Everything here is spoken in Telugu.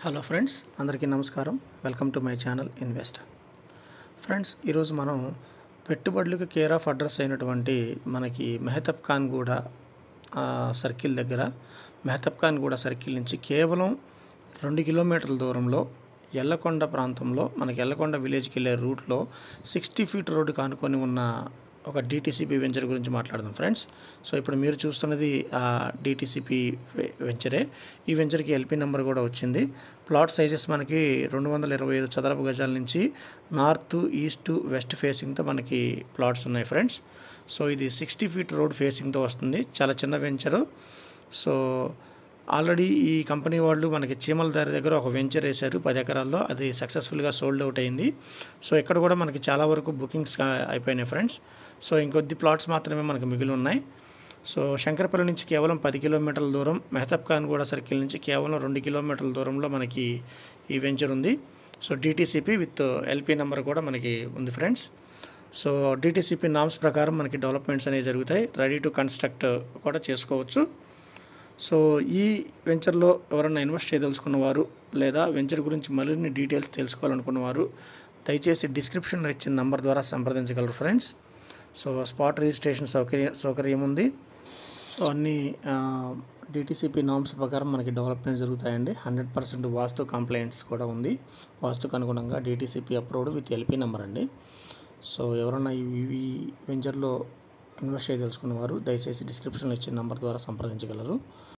హలో ఫ్రెండ్స్, అందరికీ నమస్కారం. Welcome to my channel invest. Friends, ఈరోజు మనం పెట్టుబడులకు కేర్ ఆఫ్ అడ్రస్ అయినటువంటి మనకి మెహతబ్ ఖాన్ గూడ సర్కిల్ దగ్గర, మెహతబ్ ఖాన్ గూడ సర్కిల్ నుంచి కేవలం 2 కిలోమీటర్ల దూరంలో ఎల్లకొండ ప్రాంతంలో, మనకి ఎల్లకొండ విలేజ్కి వెళ్ళే రూట్లో 60 ఫీట్ రోడ్డుకి ఆనుకొని ఉన్న ఒక డిటిసిపి వెంచర్ గురించి మాట్లాడదాం ఫ్రెండ్స్. సో ఇప్పుడు మీరు చూస్తున్నది ఆ డిటిసిపి వెంచరే. ఈ వెంచర్కి ఎల్పి నెంబర్ కూడా వచ్చింది. ప్లాట్ సైజెస్ మనకి 225 చదరపు గజాల నుంచి నార్త్, ఈస్ట్, వెస్ట్ ఫేసింగ్తో మనకి ప్లాట్స్ ఉన్నాయి ఫ్రెండ్స్. సో ఇది 60 ఫీట్ రోడ్ ఫేసింగ్తో వస్తుంది. చాలా చిన్న వెంచరు. సో ఆల్రెడీ ఈ కంపెనీ వాళ్ళు మనకి చీమల దారి దగ్గర ఒక వెంచర్ వేశారు 10 ఎకరాల్లో. అది సక్సెస్ఫుల్గా సోల్డ్ అవుట్ అయింది. సో ఇక్కడ కూడా మనకి చాలా వరకు బుకింగ్స్ అయిపోయినాయి ఫ్రెండ్స్. సో ఇంకొద్ది ప్లాట్స్ మాత్రమే మనకు మిగిలి ఉన్నాయి. సో శంకరపల్లి నుంచి కేవలం 10 కిలోమీటర్ల దూరం, మెహతబ్ ఖాన్ గూడ సర్కిల్ నుంచి కేవలం 2 కిలోమీటర్ల దూరంలో మనకి ఈ వెంచర్ ఉంది. So DTCP with LP number కూడా మనకి ఉంది ఫ్రెండ్స్. సో డిటిసిపి నామ్స్ ప్రకారం మనకి డెవలప్మెంట్స్ అనేవి జరుగుతాయి. రెడీ టు కన్స్ట్రక్ట్ కూడా చేసుకోవచ్చు. సో ఈ వెంచర్లో ఎవరైనా ఇన్వెస్ట్ చేయదలుచుకున్నవారు లేదా వెంచర్ గురించి మరిన్ని డీటెయిల్స్ తెలుసుకోవాలనుకున్నవారు దయచేసి డిస్క్రిప్షన్లో ఇచ్చిన నంబర్ ద్వారా సంప్రదించగలరు ఫ్రెండ్స్. సో స్పాట్ రిజిస్ట్రేషన్ సౌకర్యం ఉంది. సో అన్ని డిటిసిపి నామ్స్ ప్రకారం మనకి డెవలప్మెంట్ జరుగుతాయండి. 100% వాస్తు కంప్లైంట్స్ కూడా ఉంది. వాస్తుకు అనుగుణంగా DTCP approved with LP number అండి. సో ఎవరైనా ఈ వెంచర్లో ఇన్వెస్ట్ చేయదలుచుకున్నవారు దయచేసి డిస్క్రిప్షన్లో ఇచ్చిన నంబర్ ద్వారా సంప్రదించగలరు.